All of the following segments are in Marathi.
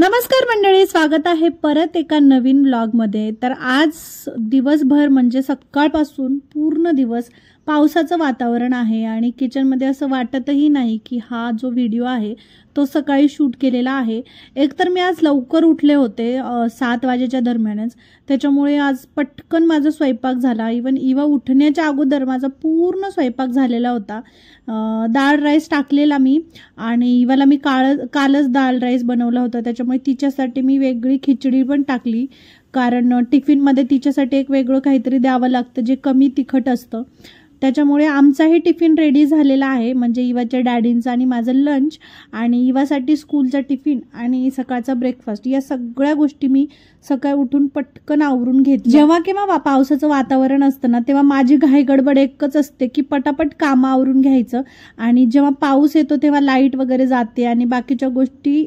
नमस्कार मंडळी, स्वागत आहे परत एका नवीन व्लॉगमध्ये। तर आज दिवसभर म्हणजे सकाळपासून पूर्ण दिवस पावसाचं वातावरण आहे आणि किचनमध्ये असं वाटतही नाही की हा जो व्हिडिओ आहे तो सकाळी शूट केलेला आहे। एकतर मी आज लवकर उठले होते 7 वाजेच्या दरम्यानच, त्याच्यामुळे आज पटकन माझा स्वयंपाक झाला। इवन इवा उठण्याच्या अगोदर माझा पूर्ण स्वयंपाक झालेला होता। डाळ राईस टाकलेला मी आणि इवाला मी कालच डाळ राईस बनवला होता, त्याच्यामुळे तिच्यासाठी मी वेगळी खिचडी पण टाकली, कारण टिफिनमध्ये तिच्यासाठी एक वेगळं काहीतरी द्यावं लागतं जे कमी तिखट असतं। त्याच्यामुळे आमचाही टिफिन रेडी झालेला आहे, म्हणजे इवाच्या डॅडींचा आणि माझं लंच आणि इवासाठी स्कूलचा टिफिन आणि सकाळचा ब्रेकफास्ट, या सगळ्या गोष्टी मी सकाळी उठून पटकन आवरून घेतली। जेव्हा केव्हा पावसाचं वातावरण असतं ना, तेव्हा माझी घाई गडबड एकच असते की पटापट कामं आवरून घ्यायचं, आणि जेव्हा पाऊस येतो तेव्हा लाईट वगैरे जाते आणि बाकीच्या गोष्टी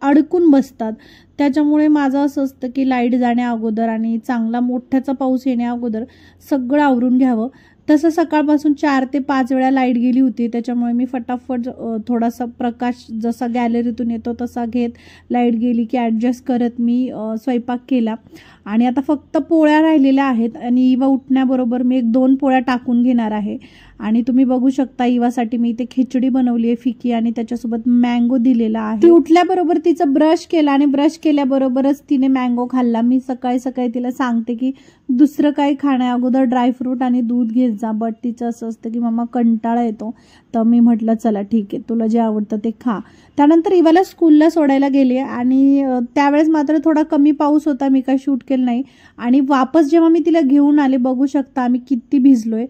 अडकून बसतात। त्याच्यामुळे माझं असं असतं की लाईट जाण्या अगोदर आणि चांगला मोठ्याचा पाऊस येण्या अगोदर सगळं आवरून घ्यावं। तसं सकाळपासून 4 ते 5 वेळा लाईट गेली होती, त्याच्यामुळे मी फटाफट थोडासा प्रकाश जसा गॅलरीतून येतो तसा घेत, लाईट गेली की ॲडजस्ट करत मी स्वयंपाक केला। आणि आता फक्त पोळ्या राहिलेल्या आहेत आणि इवा उठण्याबरोबर मी 1-2 पोळ्या टाकून घेणार आहे। आणि तुम्ही बघू शकता इवासाठी मी इथे खिचडी बनवली आहे फिकी, आणि त्याच्यासोबत मँगो दिलेला आहे। ती उठल्याबरोबर तिचं ब्रश केला आणि ब्रश केल्याबरोबरच तिने मँगो खाल्ला। मी सकाळी सकाळी तिला सांगते की दुसरं काही खाण्या अगोदर ड्रायफ्रूट आणि दूध घेत जा, बट तिचं असं असतं की मम्मा कंटाळा येतो। तर मी म्हटलं चला ठीक आहे, तुला जे आवडतं ते खा। त्यानंतर इवाला स्कूलला सोडायला गेले आणि त्यावेळेस मात्र थोडा कमी पाऊस होता, मी काही शूट केलं नाही। आणि वापस जेव्हा मी तिला घेऊन आले, बघू शकता आम्ही किती भिजलोय।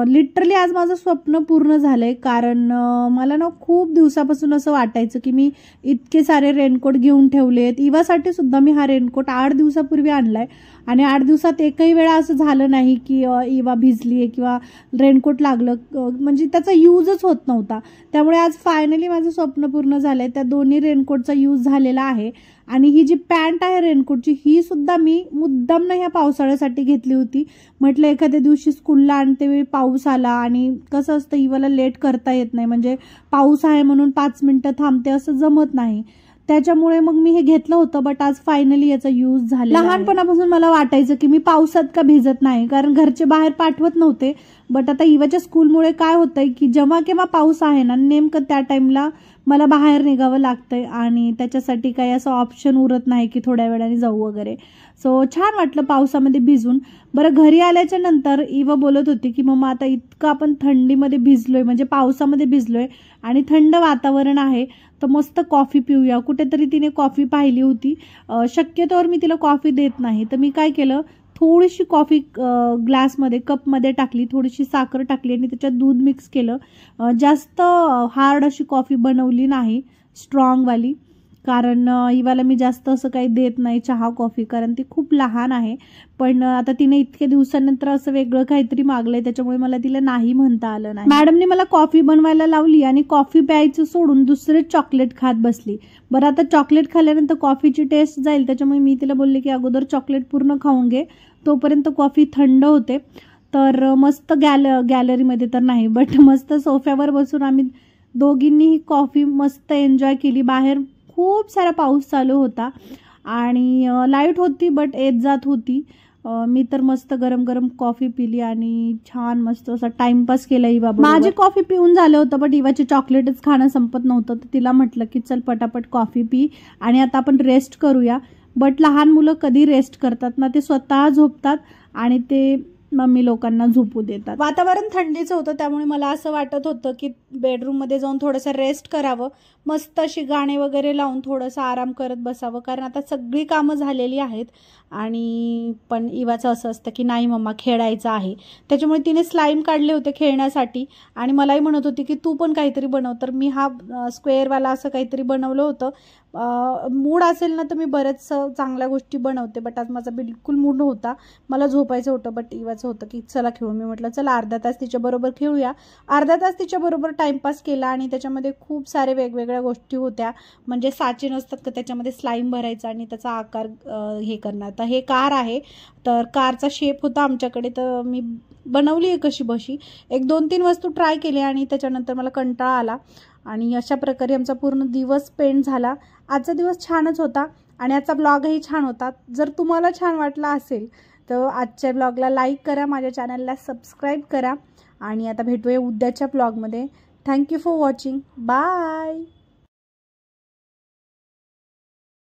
लिटरली आज माझं स्वप्न पूर्ण झालंय, कारण मला ना खूप दिवसापासून असं वाटायचं की मी इतके सारे रेनकोट घेऊन ठेवलेत। इवासाठी सुद्धा मी हा रेनकोट 8 दिवसापूर्वी आणलाय आणि 8 दिवसात एकही वेळा असं झालं नाही की इवा भिजली आहे किंवा रेनकोट लागलं, म्हणजे त्याचा यूजच होत नव्हता। त्यामुळे आज फायनली माझं स्वप्न पूर्ण झालंय। त्या दोन्ही रेनकोटचा यूज झालेला आहे। आणि ही जी पॅन्ट आहे रेनकोटची, ही सुद्धा मी मुद्दाम ह्या पावसाळ्यासाठी घेतली होती। म्हटलं एखाद्या दिवशी स्कूलला आणते वेळी पाऊस आला, आणि कसं असतं इवाला लेट करता येत नाही, म्हणजे पाऊस आहे म्हणून 5 मिनिटं थांबते असं जमत नाही, त्याच्यामुळे मग मी हे घेतलं होतं। बट आज फायनली याचा यूज झाला। लहानपणापासून मला वाटायचं की मी पावसात का भिजत नाही, कारण घरचे बाहेर पाठवत नव्हते। बट आता इवाच्या स्कूलमुळे काय होतंय की जेव्हा केव्हा पाऊस आहे ना, नेमकं त्या टाइमला मला बाहेर निघावं लागतंय आणि त्याच्यासाठी काही असं ऑप्शन उरत नाही की थोड्या वेळाने जाऊ वगैरे। सो छान वाटलं पावसामध्ये भिजून। बरं, घरी आल्याच्या नंतर इवा बोलत होती की मम्मा आता इतकं आपण थंडीमध्ये भिजलोय, म्हणजे पावसामध्ये भिजलोय आणि थंड वातावरण आहे, तर मस्त कॉफी पिऊया। कुठेतरी तिने कॉफी पाहिली होती, शक्यतोवर मी तिला कॉफी देत नाही, तर मी काय केलं, थोडीशी कॉफी ग्लासमध्ये कपमध्ये टाकली, थोडीशी साखर टाकली आणि त्याच्यात दूध मिक्स केलं। जास्त हार्ड अशी कॉफी बनवली नाही, स्ट्रॉंगवाली, कारण इवाला मी जास्त असं काही देत नाही चहा कॉफी, कारण ती खूप लहान आहे। पण आता तिने इतक्या दिवसानंतर असं वेगळं काहीतरी मागलंय, त्याच्यामुळे मला तिला नाही म्हणता आलं नाही। मॅडमने मला कॉफी बनवायला लावली आणि कॉफी प्यायचं सोडून दुसरे चॉकलेट खात बसली। बरं, आता चॉकलेट खाल्ल्यानंतर कॉफीची टेस्ट जाईल, त्याच्यामुळे मी तिला बोलले की अगोदर चॉकलेट पूर्ण खाऊन घे, तोपर्यंत कॉफी थंड होते। तर मस्त गॅलरीमध्ये तर नाही, बट मस्त सोफ्यावर बसून आम्ही दोघींनी ही कॉफी मस्त एन्जॉय केली। बाहेर खूप सारा पाऊस चालू होता आणि लाईट होती बट येत जात होती। मी तर मस्त गरम गरम कॉफी पिली आणि छान मस्त असा टाइमपास केला इवा बरोबर। माझी कॉफी पिऊन झालं होतं, बट इवाचे चॉकलेटच खाणं संपत नव्हतं, तर तिला म्हटलं की चल पटापट कॉफी पी आणि आता आपण रेस्ट करूया। बट लहान मुलं कधी रेस्ट करतात ना, ते स्वतः झोपतात आणि ते मम्मी लोकांना झोपू देतात। वातावरण थंडीचं होतं, त्यामुळे मला असं वाटत होतं की बेडरूममध्ये जाऊन थोडंसं रेस्ट करावं, मस्त अशी गाणे वगैरे लावून थोडंसं आराम करत बसावं, कारण आता सगळी कामं झालेली आहेत। आणि पण इवाचं असं असतं की नाही मम्मा खेळायचं आहे, त्याच्यामुळे तिने स्लाईम काढले होते खेळण्यासाठी आणि मलाही म्हणत होती की तू पण काहीतरी बनव, तर मी हा स्क्वेअरवाला असं काहीतरी बनवलं होतं। मूड असेल ना तर मी बरेच चांगल्या गोष्टी बनवते, बट आज माझा बिलकुल मूड नव्हता, मला झोपायचं होतं। बट इवाचं होतं की चला खेळू, मी म्हटलं चला अर्धा तास तिच्याबरोबर खेळूया। अर्धा तास तिच्याबरोबर टाइमपास केला आणि त्याच्यामध्ये खूप सारे वेगवेगळ्या गोष्टी होत्या, म्हणजे साचे नसतात का त्याच्यामध्ये स्लाईम भरायचा आणि त्याचा आकार हे करणार। तर हे कार आहे, तर कारचा शेप होता आमच्याकडे, तर मी बनवली आहे कशी बशी, 1-2-3 वस्तू ट्राय केली आणि त्याच्यानंतर मला कंटाळा आला आणि अशा प्रकारे आमचा पूर्ण दिवस स्पेंड झाला. आजचा दिवस छानच होता आणि आजचा ब्लॉगही छान होता. जर तुम्हाला छान वाटला असेल तर आजच्या ब्लॉगला लाईक करा, माझ्या चॅनलला सबस्क्राईब करा आणि आता भेटूया उद्याच्या ब्लॉगमध्ये. Thank you for watching. बाय.